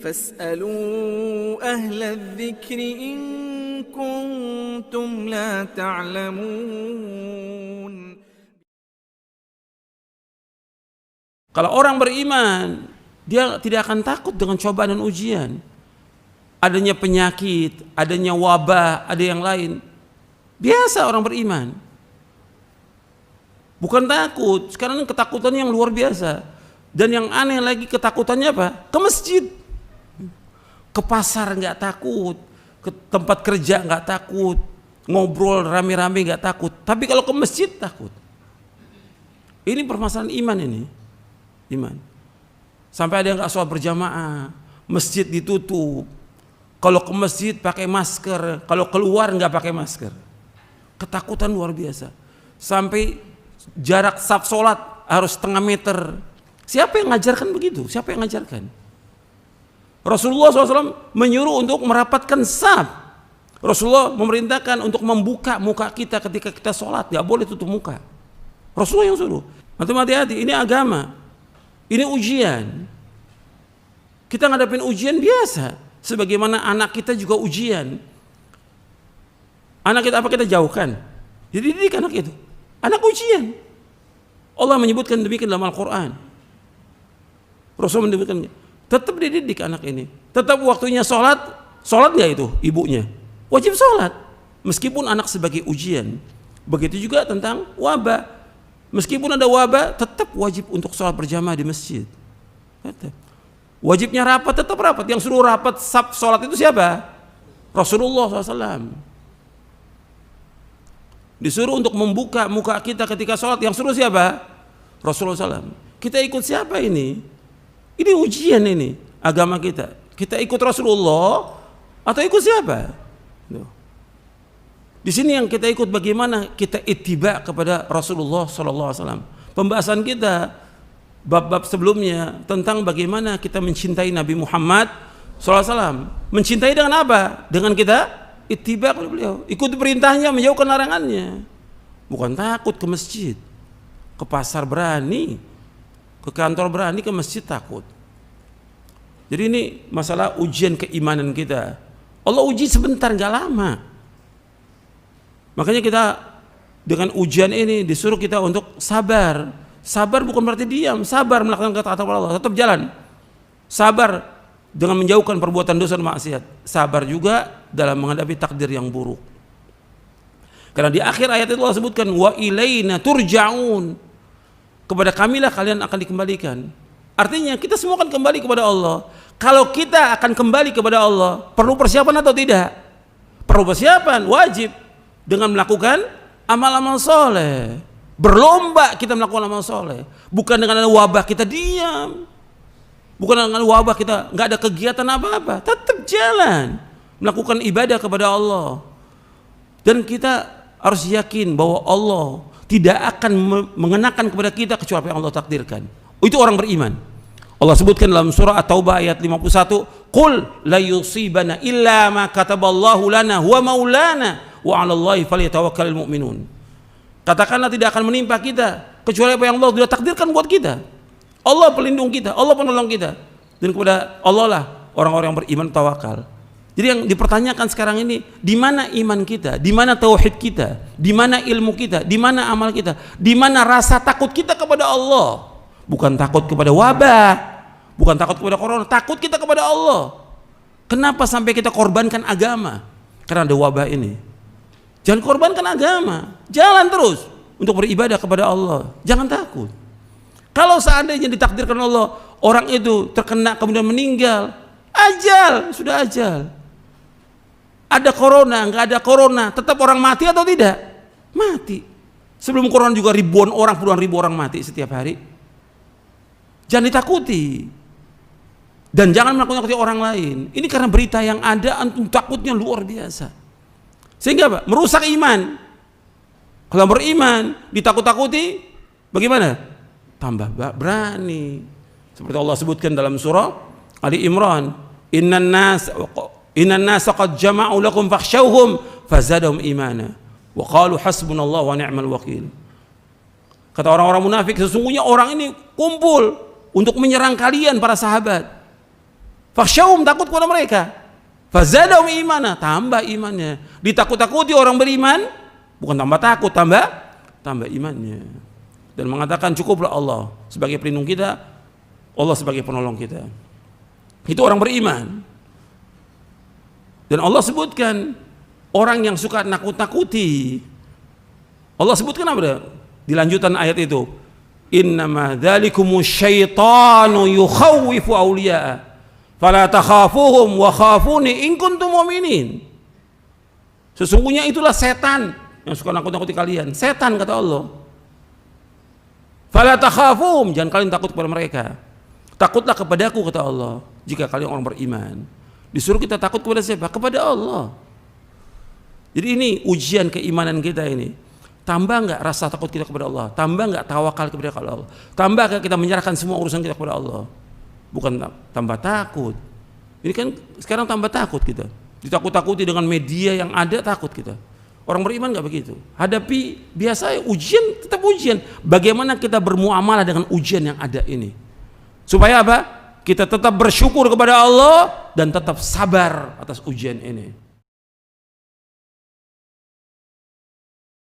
فاسألوا أهل الذكر إن كنتم لا تعلمون. Kalau orang beriman, dia tidak akan takut dengan cobaan dan ujian. Adanya penyakit, adanya wabah, ada yang lain. Biasa orang beriman. Bukan takut, sekarang ketakutannya yang luar biasa. Dan yang aneh lagi ketakutannya apa? Ke masjid. Ke pasar nggak takut, ke tempat kerja nggak takut, ngobrol rame-rame nggak takut. Tapi kalau ke masjid takut. Ini permasalahan iman ini. Iman. Sampai ada yang nggak sholat berjamaah, masjid ditutup. Kalau ke masjid pakai masker, kalau keluar nggak pakai masker. Ketakutan luar biasa. Sampai jarak saf sholat harus setengah meter. Siapa yang ngajarkan begitu? Siapa yang ngajarkan? Rasulullah SAW menyuruh untuk merapatkan saf. Rasulullah memerintahkan untuk membuka muka kita ketika kita sholat, nggak boleh tutup muka. Rasulullah yang suruh. Antum hati-hati, ini agama. Ini ujian. Kita ngadapin ujian biasa. Sebagaimana anak kita juga ujian. Anak kita apa kita jauhkan? Jadi didik anak itu. Anak ujian. Allah menyebutkan demikian dalam Al-Quran. Rasul menyebutkan, tetap dididik anak ini. Tetap waktunya sholat, sholat nggak itu ibunya? Wajib sholat. Meskipun anak sebagai ujian. Begitu juga tentang wabah. Meskipun ada wabah, tetap wajib untuk sholat berjamaah di masjid. Tetap. Wajibnya rapat, tetap rapat. Yang suruh rapat saf sholat itu siapa? Rasulullah SAW. Disuruh untuk membuka muka kita ketika sholat. Yang suruh siapa? Rasulullah SAW. Kita ikut siapa ini? Ini ujian ini agama kita. Kita ikut Rasulullah atau ikut siapa? Di sini yang kita ikut bagaimana kita ittiba kepada Rasulullah SAW. Pembahasan kita bab-bab sebelumnya tentang bagaimana kita mencintai Nabi Muhammad SAW. Mencintai dengan apa? Dengan kita ittiba kepada beliau. Ikuti perintahnya, menjauhkan larangannya. Bukan takut ke masjid, ke pasar berani, ke kantor berani, ke masjid takut. Jadi ini masalah ujian keimanan kita. Allah uji sebentar, nggak lama. Makanya kita dengan ujian ini disuruh kita untuk sabar. Sabar bukan berarti diam, sabar melakukan kata-kata Allah, tetap jalan. Sabar dengan menjauhkan perbuatan dosa dan maksiat. Sabar juga dalam menghadapi takdir yang buruk. Karena di akhir ayat itu Allah sebutkan wa ilaina turja'un. Kepada kamilah kalian akan dikembalikan. Artinya kita semua akan kembali kepada Allah. Kalau kita akan kembali kepada Allah, perlu persiapan atau tidak? Perlu persiapan, wajib. Dengan melakukan amal-amal soleh. Berlomba kita melakukan amal soleh. Bukan dengan wabah kita diam. Bukan dengan wabah kita nggak ada kegiatan apa-apa. Tetap jalan melakukan ibadah kepada Allah. Dan kita harus yakin bahwa Allah tidak akan mengenakan kepada kita kecuali apa yang Allah takdirkan. Itu orang beriman. Allah sebutkan dalam surah At-Taubah ayat 51, "Qul la yusibana illa ma kataballahu lana huwa maulana wa 'alallahi falyatawakkalul mu'minun." Katakanlah tidak akan menimpa kita kecuali apa yang Allah sudah takdirkan buat kita. Allah pelindung kita, Allah penolong kita. Dan kepada Allah lah orang-orang yang beriman tawakal. Jadi yang dipertanyakan sekarang ini, di mana iman kita, di mana tauhid kita, di mana ilmu kita, di mana amal kita, di mana rasa takut kita kepada Allah. Bukan takut kepada wabah, bukan takut kepada corona, takut kita kepada Allah. Kenapa sampai kita korbankan agama? Karena ada wabah ini. Jangan korbankan agama, jalan terus untuk beribadah kepada Allah. Jangan takut. Kalau seandainya ditakdirkan Allah, orang itu terkena kemudian meninggal, ajal, sudah ajal. Ada corona, nggak ada corona, tetap orang mati atau tidak? Mati. Sebelum corona juga ribuan orang, puluhan ribu orang mati setiap hari. Jangan ditakuti. Dan jangan menakut-nakuti orang lain. Ini karena berita yang ada, antum takutnya luar biasa. Sehingga apa? Merusak iman. Kalau beriman, ditakut-takuti, bagaimana? Tambah berani. Seperti Allah sebutkan dalam surah Ali Imran, Innan nasa qad jama'u lakum fakhshawhum fazadahum imana wa qalu hasbunallahu wa ni'mal wakil. Kata orang-orang munafik, sesungguhnya orang ini kumpul untuk menyerang kalian para sahabat. Fakhsyawhum, takut kepada mereka. Fazadahum imana, tambah imannya. Ditakut-takuti orang beriman, bukan tambah takut, tambah imannya. Dan mengatakan cukuplah Allah sebagai pelindung kita, Allah sebagai penolong kita. Itu orang beriman. Dan Allah sebutkan orang yang suka nakut-nakuti. Allah sebutkan apa? Di lanjutan ayat itu, innama dzalikumus syaitanu yukhawwifu awliya'a fala takhafuhum wa khafuni in kuntum mu'minin. Sesungguhnya itulah setan yang suka nakut-nakuti kalian. Setan, kata Allah. Fala takhafuhum, jangan kalian takut kepada mereka. Takutlah kepadaku, kata Allah, jika kalian orang beriman. Disuruh kita takut kepada siapa? Kepada Allah. Jadi ini ujian keimanan kita ini. Tambah enggak rasa takut kita kepada Allah? Tambah enggak tawakal kepada Allah? Tambah enggak kita menyerahkan semua urusan kita kepada Allah? Bukan tambah takut. Ini kan sekarang tambah takut kita. Ditakut-takuti dengan media yang ada, takut kita. Orang beriman enggak begitu. Hadapi biasa ujian, tetap ujian. Bagaimana kita bermuamalah dengan ujian yang ada ini? Supaya apa? Kita tetap bersyukur kepada Allah dan tetap sabar atas ujian ini.